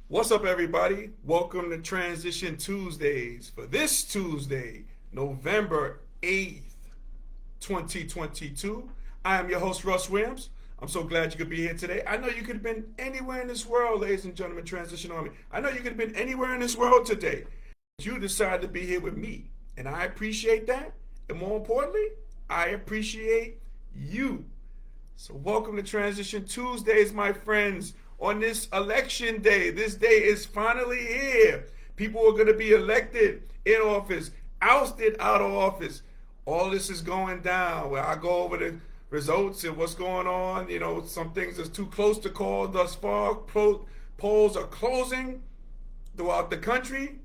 What's up, everybody? Welcome to Transition Tuesdays for this Tuesday, November 8th, 2022. I am your host, Russ Williams. I'm so glad you could be here today. I know you could have been anywhere in this world, ladies and gentlemen, Transition Army. I know you could have been anywhere in this world today. But you decided to be here with me, and I appreciate that. And more importantly, I appreciate you. So, welcome to Transition Tuesdays, my friends. On this election day, this day is finally here. People are going to be elected in office, ousted out of office. All this is going down. Where I go over the results and what's going on. You know, some things are too close to call thus far. Polls are closing throughout the country.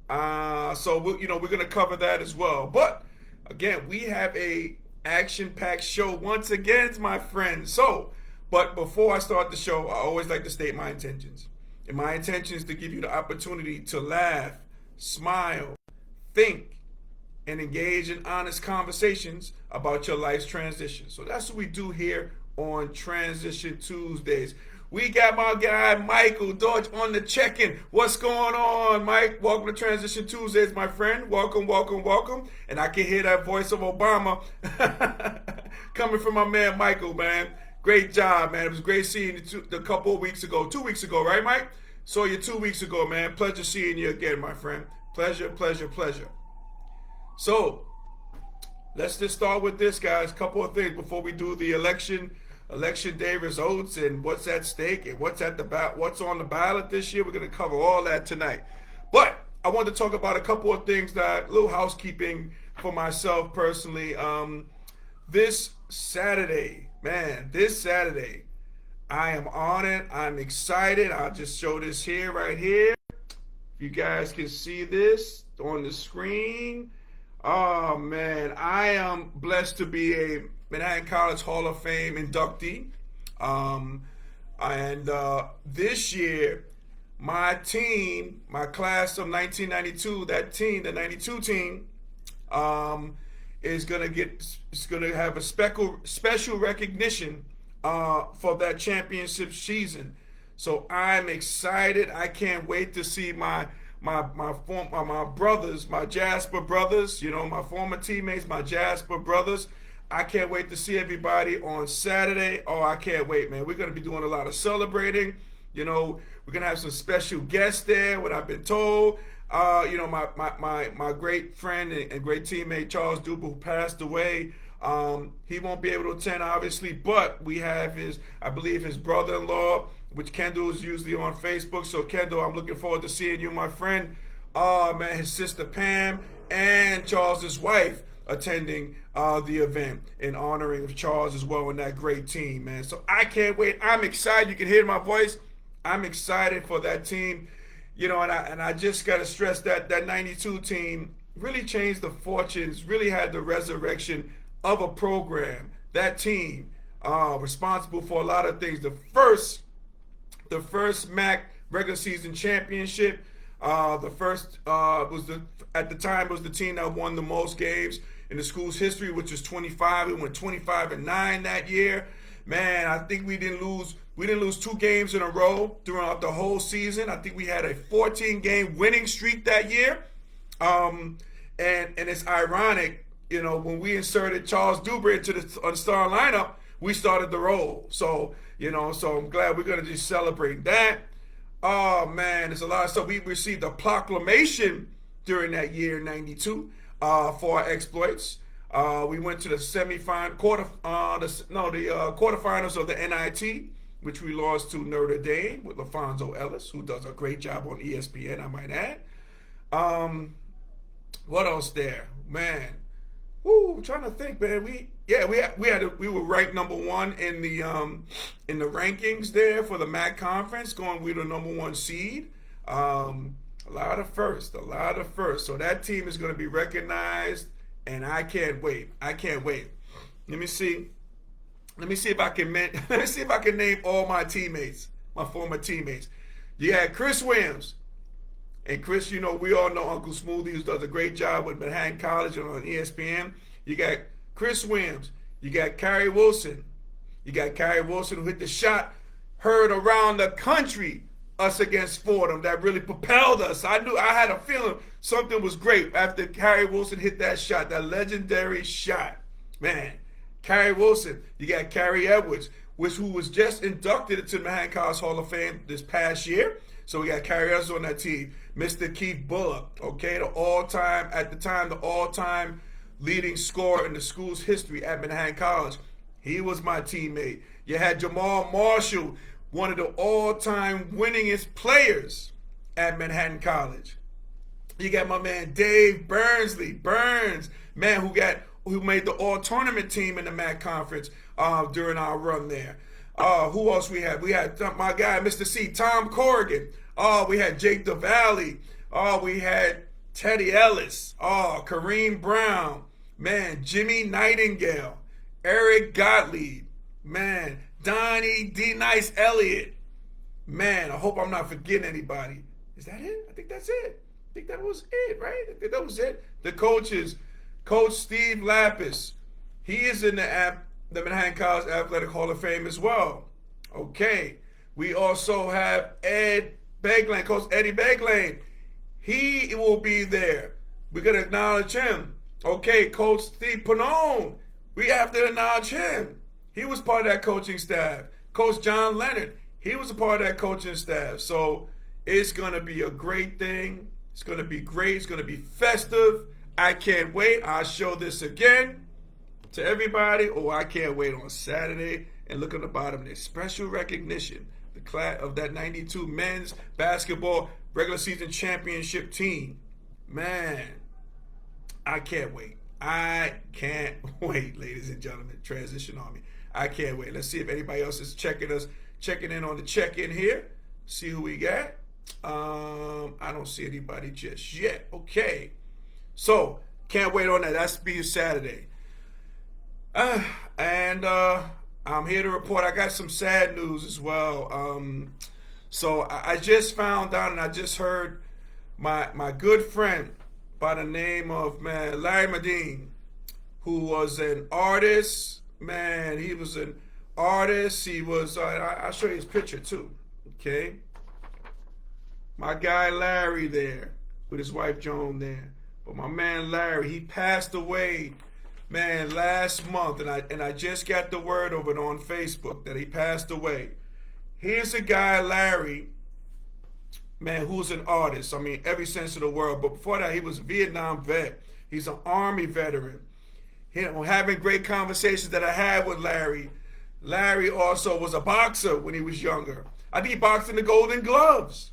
We're going to cover that as well. But again, we have a action-packed show once again, my friends. But before I start the show, I always like to state my intentions. And my intention is to give you the opportunity to laugh, smile, think, and engage in honest conversations about your life's transition. So that's what we do here on Transition Tuesdays. We got my guy Michael Dodge on the check-in. What's going on, Mike? Welcome to Transition Tuesdays, my friend. Welcome, welcome, welcome. And I can hear that voice of Obama coming from my man Michael, man. Great job, man. It was great seeing you a couple of weeks ago. 2 weeks ago, right, Mike? Saw you 2 weeks ago, man. Pleasure seeing you again, my friend. Pleasure, pleasure, pleasure. So, let's just start with this, guys. Couple of things before we do the election day results and what's at stake and what's on the ballot this year. We're going to cover all that tonight. But I want to talk about a couple of things that little housekeeping for myself personally. This Saturday, I am on it. I'm excited. I'll just show this here, right here. You guys can see this on the screen. Oh, man. I am blessed to be a Manhattan College Hall of Fame inductee. This year, my team, my class of 1992, that team, the 92 team, is gonna have a special recognition for that championship season. So I'm excited. I can't wait to see my brothers, my Jasper brothers. You know, my former teammates, my Jasper brothers. I can't wait to see everybody on Saturday. Oh, I can't wait, man. We're gonna be doing a lot of celebrating. You know, we're gonna have some special guests there. What I've been told. My great friend and great teammate Charles Duber, who passed away. He won't be able to attend, obviously, but we have I believe his brother-in-law, which Kendall is usually on Facebook. So Kendall, I'm looking forward to seeing you, my friend. Oh man, his sister Pam and Charles's wife attending the event in honoring of Charles as well and that great team, man. So I can't wait. I'm excited. You can hear my voice. I'm excited for that team. You know, and I just got to stress that 92 team really changed the fortunes, really had the resurrection of a program. That team responsible for a lot of things. The first MAC regular season championship. The first at the time was the team that won the most games in the school's history, which is 25. We went 25-9 that year. Man, I think we didn't lose 2 games in a row throughout the whole season. I think we had a 14-game winning streak that year. And it's ironic, you know, when we inserted Charles Duber into the star lineup, we started the roll. So, you know, I'm glad we're going to just celebrate that. Oh, man, there's a lot of stuff. We received a proclamation during that year, 92, for our exploits. We went to the quarterfinals of the NIT, which we lost to Notre Dame with LaFonso Ellis, who does a great job on ESPN, I might add. What else there, man? I'm trying to think, man. We were ranked number 1 in the rankings there for the MAC conference, going with the number 1 seed. A lot of firsts. So that team is going to be recognized, and I can't wait. Let me see if I can name all my teammates, my former teammates. You had Chris Williams. And Chris, you know, we all know Uncle Smoothie, who does a great job with Manhattan College and on ESPN. You got Chris Williams. You got Kyrie Wilson. Who hit the shot heard around the country us against Fordham that really propelled us. I had a feeling something was great after Harry Wilson hit that shot, that legendary shot. Man, Carrie Wilson, you got Carrie Edwards, who was just inducted into the Manhattan College Hall of Fame this past year. So we got Carrie Edwards on that team. Mr. Keith Bullock, okay, the all-time leading scorer in the school's history at Manhattan College. He was my teammate. You had Jamal Marshall, one of the all-time winningest players at Manhattan College. You got my man Dave Burns, man, who made the all-tournament team in the MAC conference during our run there. Who else we had? We had my guy, Mr. C, Tom Corrigan. We had Jake DeValley. We had Teddy Ellis. Kareem Brown. Man, Jimmy Nightingale. Eric Gottlieb. Man, Donnie D-Nice Elliott. Man, I hope I'm not forgetting anybody. Is that it? I think that's it. I think that was it, right? I think that was it. The coaches, Coach Steve Lapis. He is in the Manhattan College Athletic Hall of Fame as well. Okay. We also have Ed Beglane, Coach Eddie Beglane. He will be there. We're going to acknowledge him. Okay, Coach Steve Pannone. We have to acknowledge him. He was part of that coaching staff. Coach John Leonard. He was a part of that coaching staff. So it's going to be a great thing. It's going to be great. It's going to be festive. I can't wait. I'll show this again to everybody. Oh, I can't wait on Saturday. And look at the bottom there. Special recognition. The class of that 92 men's basketball regular season championship team. Man, I can't wait. I can't wait, ladies and gentlemen. Transition Army. I can't wait. Let's see if anybody else is checking in on the check-in here. See who we got. I don't see anybody just yet. Okay. So, can't wait on that. That's be Saturday. And I'm here to report I got some sad news as well. So I just found out and I just heard my good friend by the name of, man, Larry Medine, who was an artist. Man, he was an artist. He was, I'll show you his picture too, okay? My guy Larry there with his wife Joan there. But my man Larry, he passed away, man, last month, and I just got the word of it on Facebook that he passed away. Here's a guy, Larry, man, who's an artist. I mean, every sense of the word. But before that, he was a Vietnam vet. He's an Army veteran. Having great conversations that I had with Larry. Larry also was a boxer when he was younger. I think he boxed in the Golden Gloves.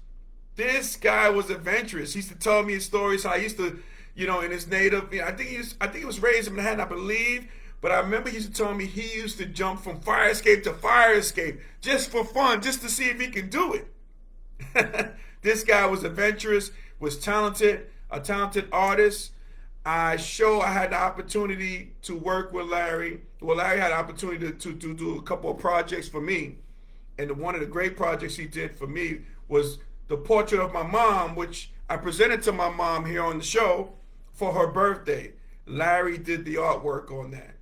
This guy was adventurous. He used to tell me stories how he used to, in his native, I think he was raised in Manhattan, I believe. But I remember he used to tell me he used to jump from fire escape to fire escape just for fun, just to see if he could do it. This guy was adventurous, was talented, a talented artist. I had the opportunity to work with Larry. Well, Larry had the opportunity to do a couple of projects for me. And one of the great projects he did for me was the portrait of my mom, which I presented to my mom here on the show for her birthday. Larry did the artwork on that.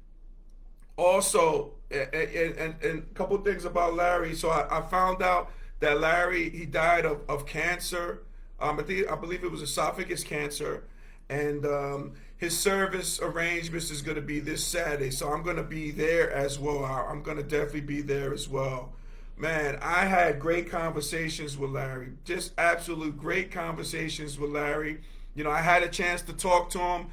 Also, and a couple of things about Larry. So I found out that Larry, he died of cancer. I believe it was esophagus cancer. And his service arrangements is going to be this Saturday. So I'm going to be there as well. I'm going to definitely be there as well. Man, I had great conversations with Larry. Just absolute great conversations with Larry. I had a chance to talk to him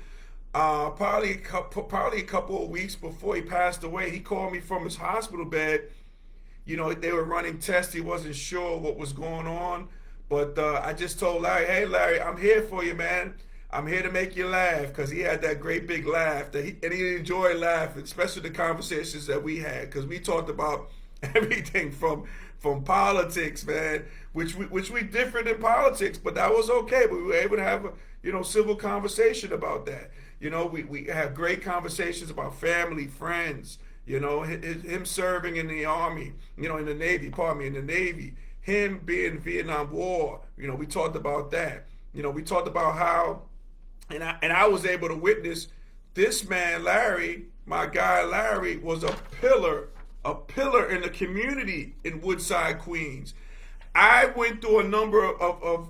probably a couple of weeks before he passed away. He called me from his hospital bed. They were running tests. He wasn't sure what was going on. But I just told Larry, hey, Larry, I'm here for you, man. I'm here to make you laugh, because he had that great big laugh and he enjoyed laughing, especially the conversations that we had, because we talked about everything from politics, man, which we differed in politics, but that was okay. We were able to have a civil conversation about that. We have great conversations about family, friends. Him serving in the Army, in the Navy, him being in the Vietnam War. We talked about that. We talked about how. And I was able to witness this man, Larry, my guy Larry, was a pillar in the community in Woodside, Queens. I went through a number of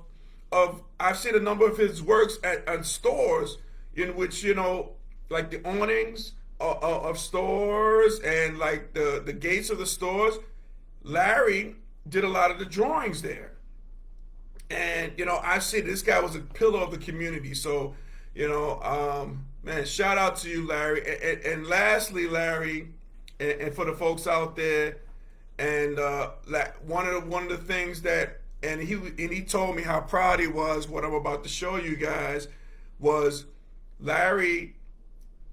I've seen a number of his works at stores in which, you know, like the awnings of stores and like the gates of the stores. Larry did a lot of the drawings there. And, you know, I see this guy was a pillar of the community. So, you know, man, shout out to you, Larry. And lastly, Larry, and for the folks out there, and one of the things that, and he told me how proud he was. What I'm about to show you guys was Larry.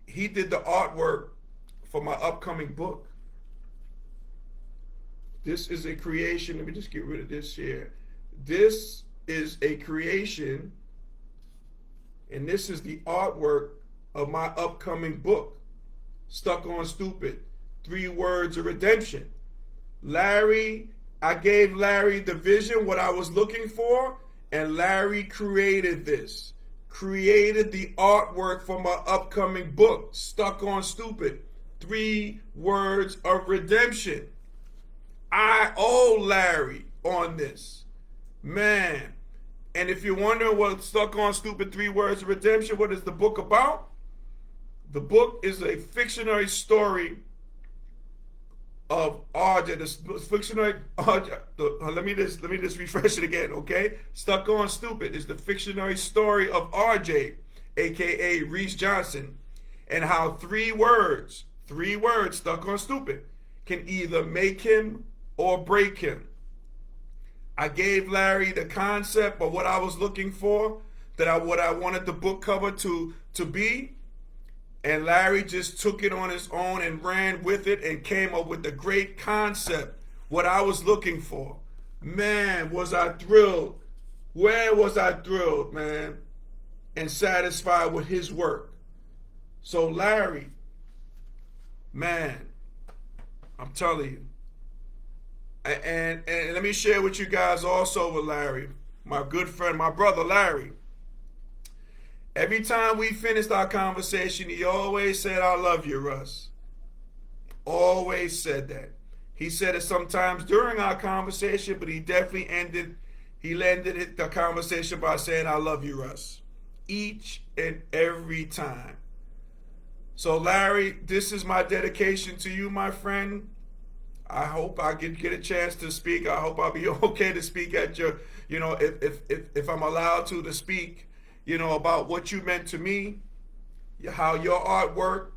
He did the artwork for my upcoming book. This is a creation. Let me just get rid of this here. This is a creation, and this is the artwork of my upcoming book, Stuck on Stupid, 3 Words of Redemption. Larry, I gave Larry the vision, what I was looking for, and Larry created this. Created the artwork for my upcoming book, Stuck on Stupid, 3 Words of Redemption. I owe Larry on this. Man. And if you're wondering what Stuck on Stupid, 3 Words of Redemption, what is the book about? The book is a fictionary story of RJ, the fictionary RJ. Let me just refresh it again, okay? Stuck on Stupid is the fictionary story of RJ, aka Reese Johnson, and how 3 words stuck on stupid, can either make him or break him. I gave Larry the concept of what I was looking for, what I wanted the book cover to be. And Larry just took it on his own and ran with it and came up with the great concept, what I was looking for. Man, was I thrilled. Where was I thrilled, man, and satisfied with his work. So Larry, man, I'm telling you. And let me share with you guys also with Larry, my good friend, my brother Larry. Every time we finished our conversation, he always said, "I love you, Russ." Always said that. He said it sometimes during our conversation, but he definitely ended the conversation by saying, "I love you, Russ." Each and every time. So Larry, this is my dedication to you, my friend. I hope I get a chance to speak. I hope I'll be okay to speak at your, you know, if I'm allowed to speak, you know, about what you meant to me, how your artwork,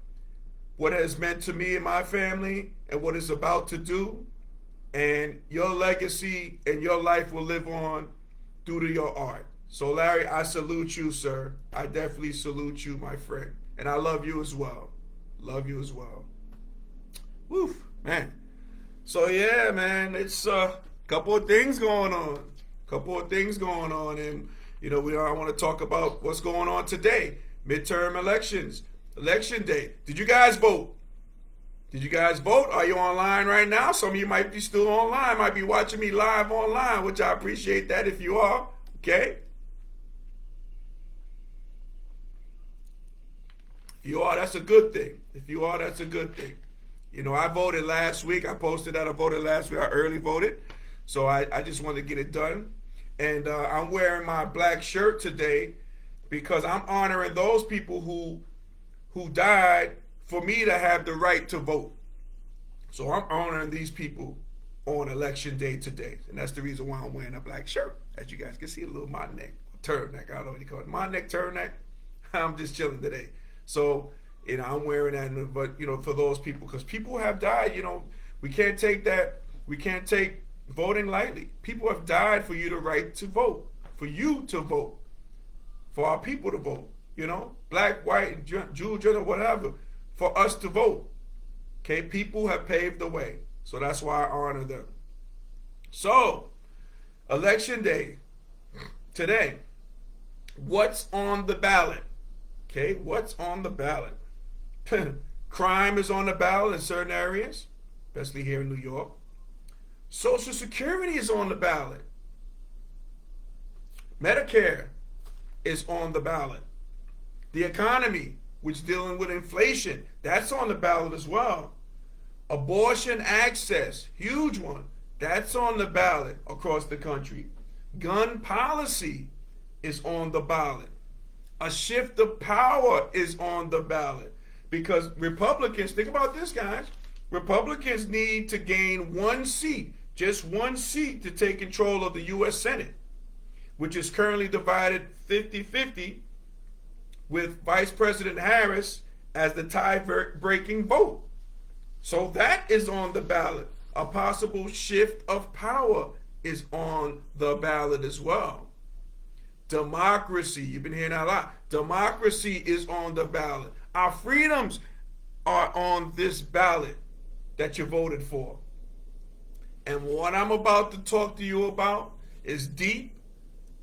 what it has meant to me and my family, and what it's about to do, and your legacy and your life will live on due to your art. So Larry, I salute you, sir. I definitely salute you, my friend. And I love you as well. Love you as well. Woo, man. So yeah, man, it's a couple of things going on. And you know, I want to talk about what's going on today. Midterm elections, election day. Did you guys vote? Are you online right now? Some of you might be still online, might be watching me live online, which I appreciate that if you are. Okay? If you are, that's a good thing. You know, I voted last week. I posted that I voted last week. I early voted. So I just wanted to get it done. And I'm wearing my black shirt today because I'm honoring those people who died for me to have the right to vote. So I'm honoring these people on election day today. And that's the reason why I'm wearing a black shirt. As you guys can see, a little turtleneck. I don't know what you call it. Turtleneck. I'm just chilling today. So, you know, I'm wearing that, but, you know, for those people, because people have died, you know, we can't take voting lightly. People have died for you the right to vote, for you to vote, for our people to vote, you know, black, white, Jew, gender, whatever, for us to vote. Okay, people have paved the way. So that's why I honor them. So, election day, today, what's on the ballot? Okay, what's on the ballot? Crime is on the ballot in certain areas, especially here in New York. Social Security is on the ballot. Medicare is on the ballot. The economy, which is dealing with inflation, that's on the ballot as well. Abortion access, huge one. That's on the ballot across the country. Gun policy is on the ballot. A shift of power is on the ballot. Because Republicans, think about this, guys. Republicans need to gain one seat, just one seat, to take control of the U.S. Senate, which is currently divided 50-50 with Vice President Harris as the tie-breaking vote. So that is on the ballot. A possible shift of power is on the ballot as well. Democracy, you've been hearing that a lot. Democracy is on the ballot. Our freedoms are on this ballot that you voted for. And what I'm about to talk to you about is deep,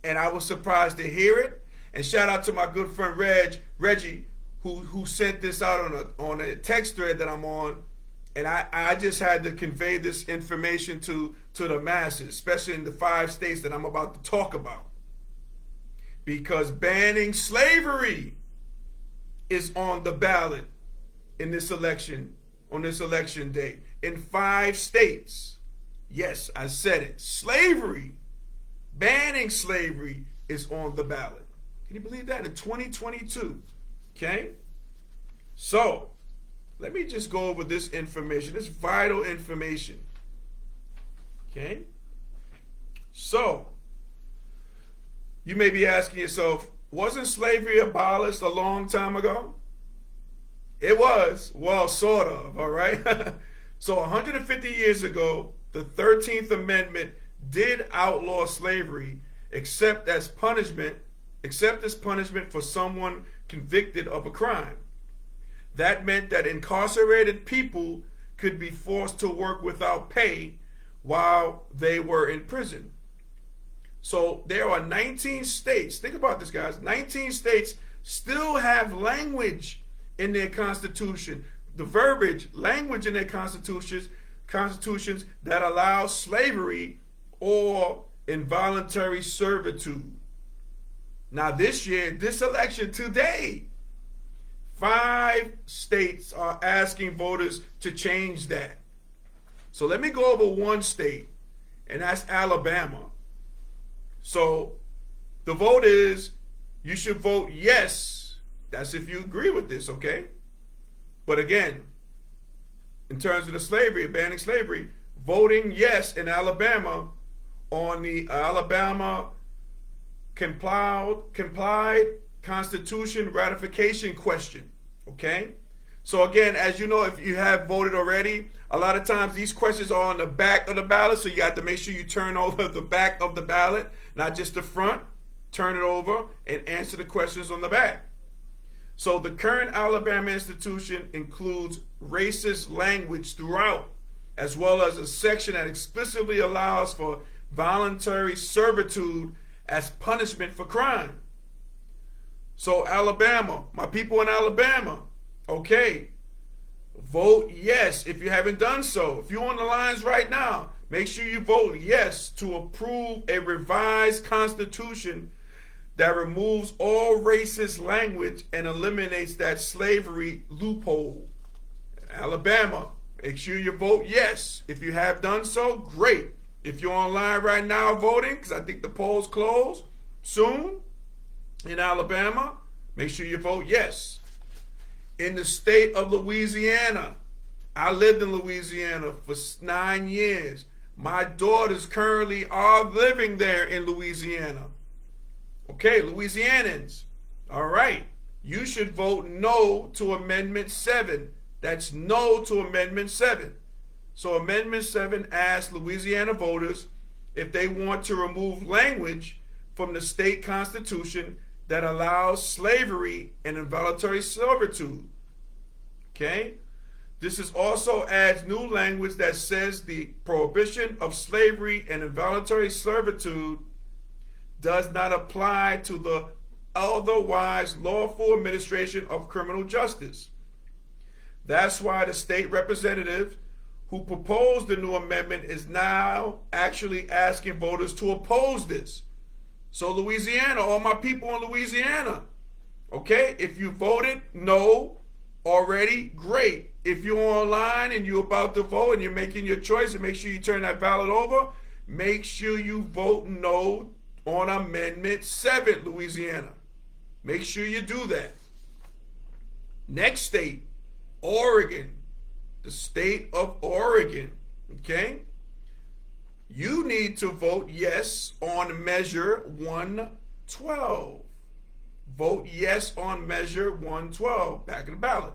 and I was surprised to hear it. And shout out to my good friend Reggie, who sent this out on a text thread that I'm on. And I just had to convey this information to the masses, especially in the 5 states that I'm about to talk about. Because banning slavery is on the ballot in this election, on this election day, in 5 states. Yes, I said it. Slavery, banning slavery is on the ballot. Can you believe that? In 2022. Okay? So, let me just go over this information, this vital information. Okay? So, you may be asking yourself, wasn't slavery abolished a long time ago? It was. Well, sort of, all right? So 150 years ago, the 13th Amendment did outlaw slavery except as punishment for someone convicted of a crime. That meant that incarcerated people could be forced to work without pay while they were in prison. So there are 19 states, think about this, guys, 19 states still have language in their constitution, the verbiage, language in their constitutions that allow slavery or involuntary servitude. Now this year, this election today, 5 states are asking voters to change that. So let me go over one state, and that's Alabama. So the vote is, you should vote yes. That's if you agree with this, okay? But again, in terms of the slavery, banning slavery, voting yes in Alabama on the Alabama complied Constitution ratification question, okay? So again, as you know, if you have voted already, a lot of times these questions are on the back of the ballot, so you have to make sure you turn over the back of the ballot, not just the front. Turn it over and answer the questions on the back. So the current Alabama institution includes racist language throughout, as well as a section that explicitly allows for voluntary servitude as punishment for crime. So Alabama, my people in Alabama, okay, vote yes if you haven't done so. If you're on the lines right now, make sure you vote yes to approve a revised constitution that removes all racist language and eliminates that slavery loophole. Alabama, make sure you vote yes. If you have done so, great. If you're online right now voting, because I think the polls close soon in Alabama, make sure you vote yes. In the state of Louisiana, I lived in Louisiana for 9 years. My daughters currently are living there in Louisiana. Okay, Louisianans, all right, you should vote no to Amendment 7. That's no to Amendment 7. So Amendment 7 asks Louisiana voters if they want to remove language from the state constitution that allows slavery and involuntary servitude. Okay? This is also adds new language that says the prohibition of slavery and involuntary servitude does not apply to the otherwise lawful administration of criminal justice. That's why the state representative who proposed the new amendment is now actually asking voters to oppose this. So Louisiana, all my people in Louisiana, okay, if you voted no already, great. If you're online and you're about to vote and you're making your choice, and make sure you turn that ballot over, make sure you vote no on Amendment 7, Louisiana. Make sure you do that. Next state, Oregon. The state of Oregon, okay? You need to vote yes on Measure 112. Vote yes on Measure 112, back in the ballot.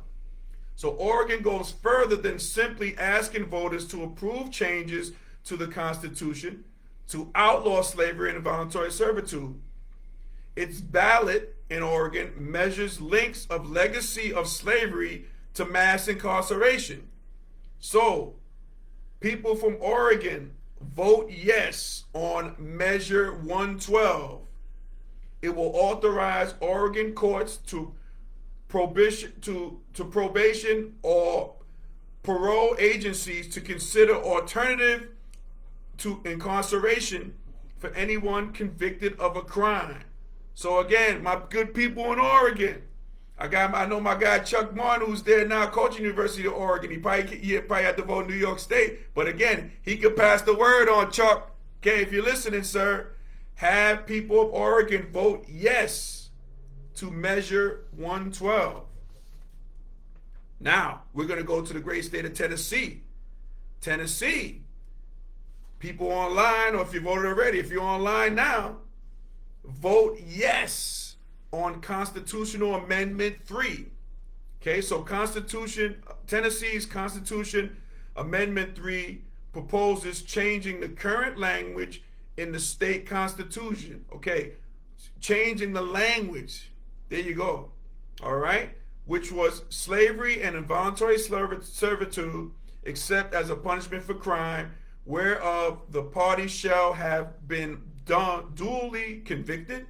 So Oregon goes further than simply asking voters to approve changes to the Constitution to outlaw slavery and involuntary servitude. Its ballot in Oregon measures links of legacy of slavery to mass incarceration. So, people from Oregon, vote yes on Measure 112. It will authorize Oregon courts to probation or parole agencies to consider alternative to incarceration for anyone convicted of a crime. So again, my good people in Oregon, I know my guy Chuck Martin, who's there now coaching University of Oregon. He probably had to vote in New York State, but again, he could pass the word on, Chuck. Okay, if you're listening, sir, have people of Oregon vote yes to Measure 112. Now, we're going to go to the great state of Tennessee. Tennessee, people online, or if you voted already, if you're online now, vote yes on Constitutional Amendment 3. Okay, so Tennessee's Constitution Amendment 3 proposes changing the current language in the state constitution. Okay, changing the language. There you go. All right, which was slavery and involuntary servitude, except as a punishment for crime, whereof the party shall have been duly convicted,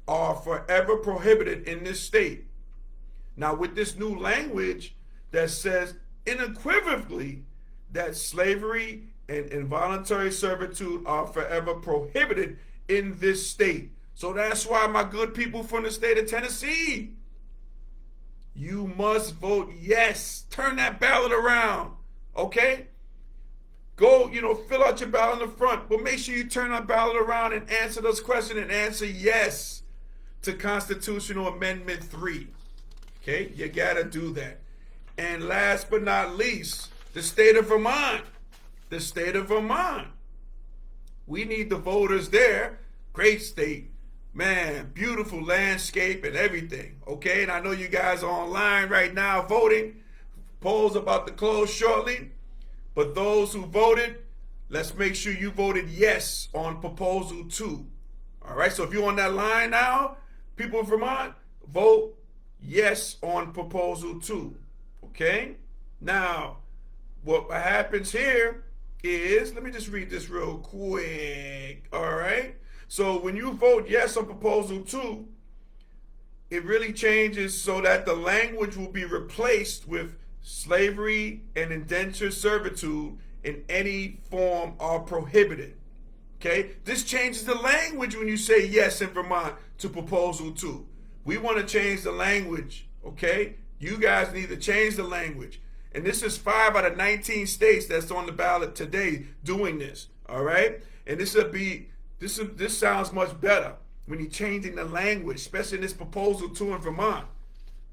are forever prohibited in this state. Now, with this new language that says unequivocally that slavery and involuntary servitude are forever prohibited in this state. So that's why, my good people from the state of Tennessee, you must vote yes. Turn that ballot around, okay? Go, fill out your ballot in the front, but make sure you turn that ballot around and answer those questions and answer yes to Constitutional Amendment 3. Okay, you gotta do that. And last but not least, the state of Vermont. The state of Vermont. We need the voters there. Great state. Man, beautiful landscape and everything. Okay, and I know you guys are online right now voting. Polls about to close shortly. But those who voted, let's make sure you voted yes on Proposal 2. All right, so if you're on that line now, people of Vermont, vote yes on Proposal 2. Okay? Now, what happens here is, let me just read this real quick. All right? So when you vote yes on Proposal 2, it really changes so that the language will be replaced with slavery and indentured servitude in any form are prohibited. Okay? This changes the language when you say yes in Vermont to Proposal 2. We want to change the language, okay? You guys need to change the language. And this is 5 out of 19 states that's on the ballot today doing this, all right? And this sounds much better when you're changing the language, especially in this Proposal 2 in Vermont.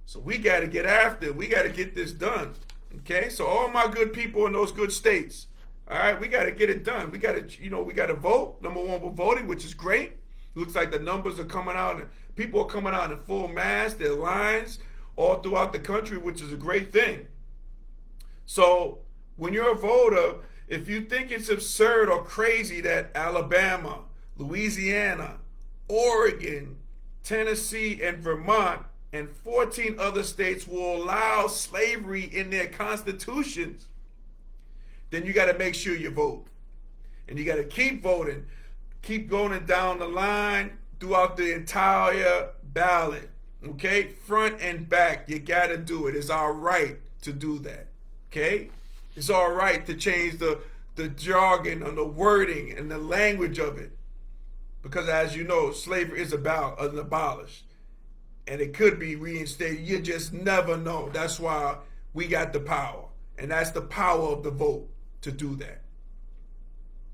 So we got to get after it. We got to get this done, okay? So all my good people in those good states, all right, we got to get it done. We got to vote. Number one, we're voting, which is great. Looks like the numbers are coming out, and people are coming out in full mass, their lines all throughout the country, which is a great thing. So when you're a voter, if you think it's absurd or crazy that Alabama, Louisiana, Oregon, Tennessee, and Vermont, and 14 other states will allow slavery in their constitutions, then you got to make sure you vote. And you got to keep voting. Keep going down the line throughout the entire ballot. Okay? Front and back. You got to do it. It's our right to do that. Okay? It's all right to change the jargon and the wording and the language of it. Because as you know, slavery is abolished. and it could be reinstated. You just never know. That's why we got the power, and that's the power of the vote to do that.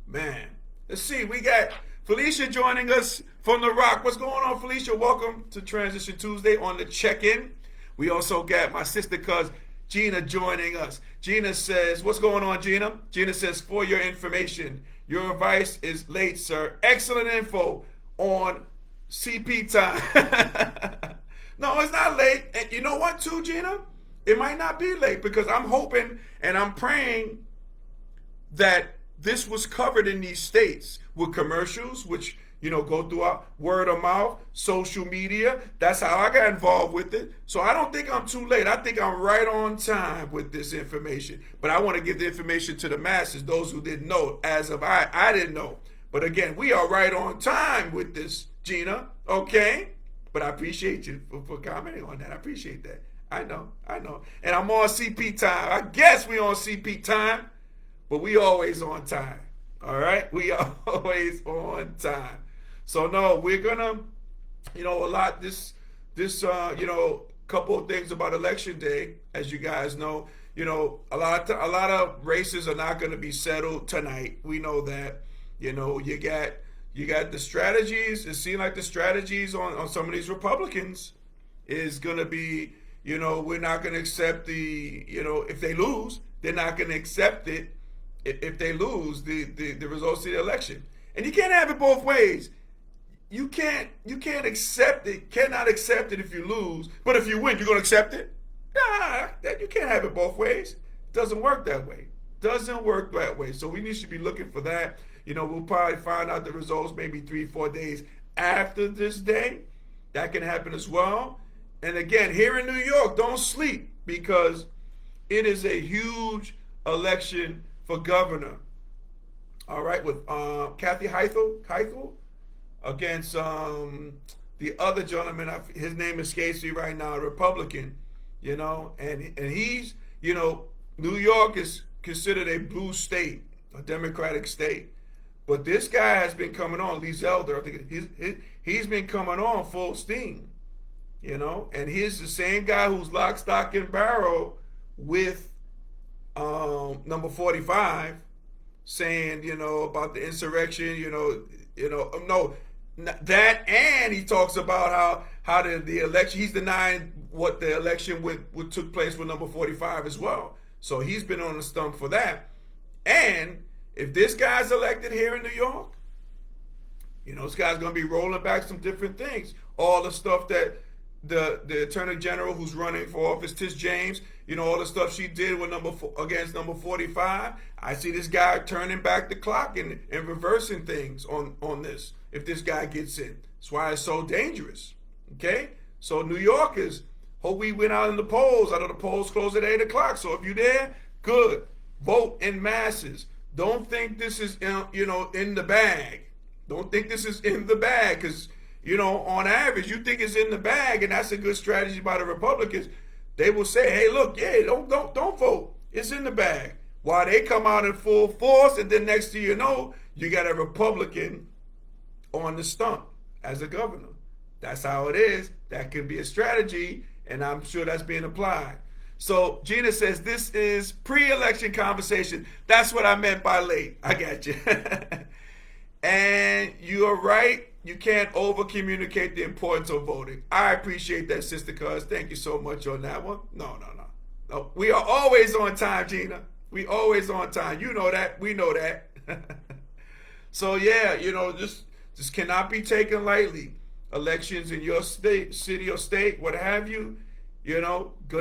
Man, let's see. We got Felicia joining us from The Rock. What's going on, Felicia? Welcome to Transition Tuesday on the check-in. We also got my sister cuz Gina joining us. Gina says, what's going on, Gina? Gina says, for your information, your advice is late, sir. Excellent info on CP time. No, it's not late. And you know what, too, Gina? It might not be late because I'm hoping and I'm praying that this was covered in these states with commercials, which, go throughout word of mouth, social media. That's how I got involved with it. So I don't think I'm too late. I think I'm right on time with this information. But I want to give the information to the masses, those who didn't know. As of I didn't know. But again, we are right on time with this, Gina. Okay? But I appreciate you for commenting on that. I appreciate that. I know. And I'm on CP time. I guess we on CP time. But we always on time, all right? We are always on time. So no, we're gonna, couple of things about Election Day, as you guys know. A lot of races are not gonna be settled tonight. We know that. You got the strategies. It seems like the strategies on some of these Republicans is gonna be, we're not gonna accept if they lose, they're not gonna accept it. If they lose the results of the election. And you can't have it both ways. You can't accept it, cannot accept it if you lose, but if you win, you're gonna accept it? Nah, you can't have it both ways. Doesn't work that way. Doesn't work that way. So we need to be looking for that. We'll probably find out the results maybe 3-4 days after this day. That can happen as well. And again, here in New York, don't sleep because it is a huge election for governor, all right, with Kathy Hochul against the other gentleman. His name escapes me right now, a Republican, and he's, New York is considered a blue state, a Democratic state, but this guy has been coming on, Lee Zelder. I think he's been coming on full steam, and he's the same guy who's lock, stock, and barrel with number 45 saying, about the insurrection, no, that, and he talks about how the election, he's denying what the election what took place with number 45 as well. So he's been on the stump for that. And if this guy's elected here in New York, this guy's going to be rolling back some different things. All the stuff that the Attorney General who's running for office, Tish James, all the stuff she did with against number 45. I see this guy turning back the clock and reversing things on this if this guy gets in. That's why it's so dangerous. Okay? So New Yorkers, hope we went out in the polls. I know the polls close at 8 o'clock. So if you're there, good. Vote in masses. Don't think this is in the bag. Don't think this is in the bag because on average, you think it's in the bag, and that's a good strategy by the Republicans. They will say, hey, look, don't vote. It's in the bag. While they come out in full force, and then next thing you know, you got a Republican on the stump as a governor. That's how it is. That can be a strategy, and I'm sure that's being applied. So Gina says, this is pre-election conversation. That's what I meant by late. I got you. And you're right. You can't over-communicate the importance of voting. I appreciate that, Sister Cuz. Thank you so much on that one. No. We are always on time, Gina. We always on time. You know that. We know that. So, yeah, this cannot be taken lightly. Elections in your state, city or state, what have you, get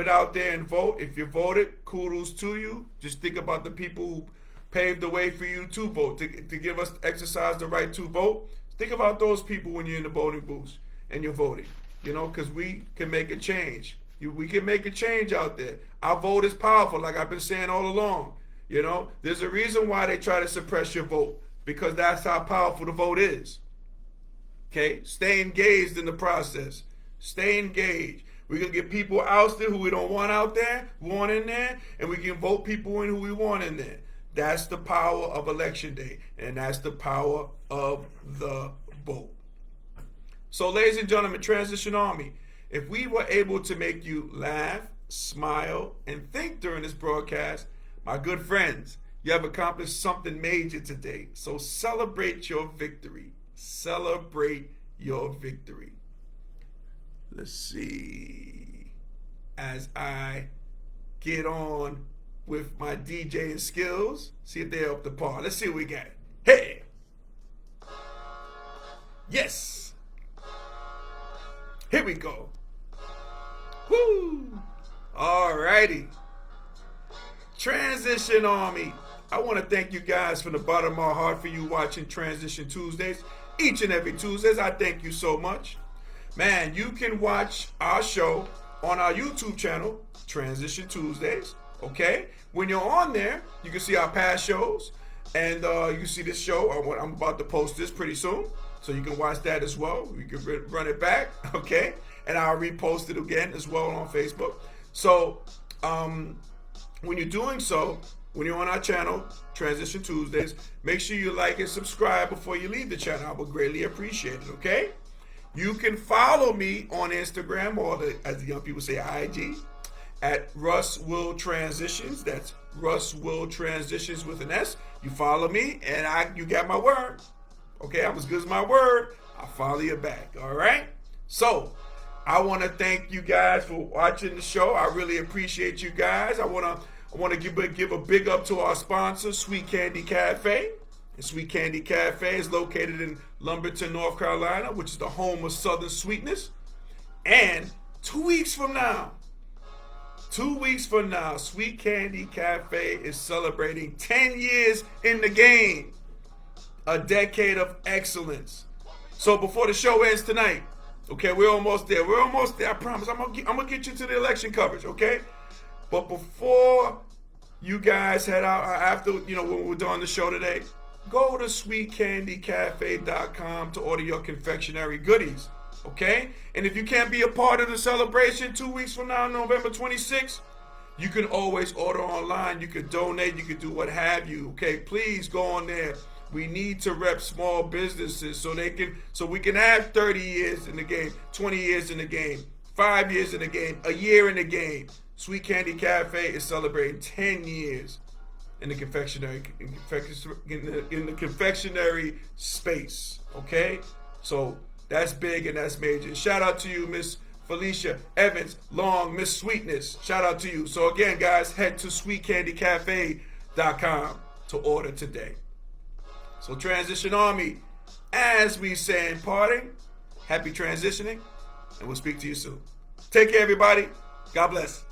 out there and vote. If you voted, kudos to you. Just think about the people who paved the way for you to vote, to give us, exercise the right to vote. Think about those people when you're in the voting booths and you're voting, because we can make a change. We can make a change out there. Our vote is powerful, like I've been saying all along. There's a reason why they try to suppress your vote, because that's how powerful the vote is. Okay? Stay engaged in the process. Stay engaged. We're going to get people ousted who we don't want out there, want in there, and we can vote people in who we want in there. That's the power of Election Day, and that's the power of the vote. So, ladies and gentlemen, Transition Army, If we were able to make you laugh, smile, and think during this broadcast, my good friends, you have accomplished something major today. So celebrate your victory. Celebrate your victory. Let's see. As I get on with my DJing skills, see if they're up to par. Let's see what we got. Hey! Yes! Here we go. Woo! Alrighty. Transition Army. I want to thank you guys from the bottom of my heart for you watching Transition Tuesdays. Each and every Tuesdays, I thank you so much. Man, you can watch our show on our YouTube channel, Transition Tuesdays, okay? When you're on there, you can see our past shows, and you can see this show. I'm about to post this pretty soon, so you can watch that as well. You can run it back, okay? And I'll repost it again as well on Facebook. So, when you're doing so, when you're on our channel, Transition Tuesdays, make sure you like and subscribe before you leave the channel. I would greatly appreciate it, okay? You can follow me on Instagram, or as the young people say, IG, at Russ Will Transitions. That's Russ Will Transitions with an S. You follow me, and you got my word. Okay, I'm as good as my word. I'll follow you back, all right? So, I want to thank you guys for watching the show. I really appreciate you guys. I want to give a big up to our sponsor, Sweet Candy Cafe. And Sweet Candy Cafe is located in Lumberton, North Carolina, which is the home of Southern Sweetness. And 2 weeks from now, Sweet Candy Cafe is celebrating 10 years in the game. A decade of excellence. So before the show ends tonight, okay, we're almost there. I promise. I'm gonna get you to the election coverage, okay? But before you guys head out, after when we're done the show today, go to sweetcandycafe.com to order your confectionery goodies, okay? And if you can't be a part of the celebration 2 weeks from now, November 26th, you can always order online. You can donate. You can do what have you, okay? Please go on there. We need to rep small businesses so we can have 30 years in the game, 20 years in the game, 5 years in the game, a year in the game. Sweet Candy Cafe is celebrating 10 years in the confectionery space. Okay, so that's big and that's major. Shout out to you, Miss Felicia Evans Long, Miss Sweetness. Shout out to you. So again, guys, head to sweetcandycafe.com to order today. So Transition Army, as we say in parting, happy transitioning, and we'll speak to you soon. Take care, everybody. God bless.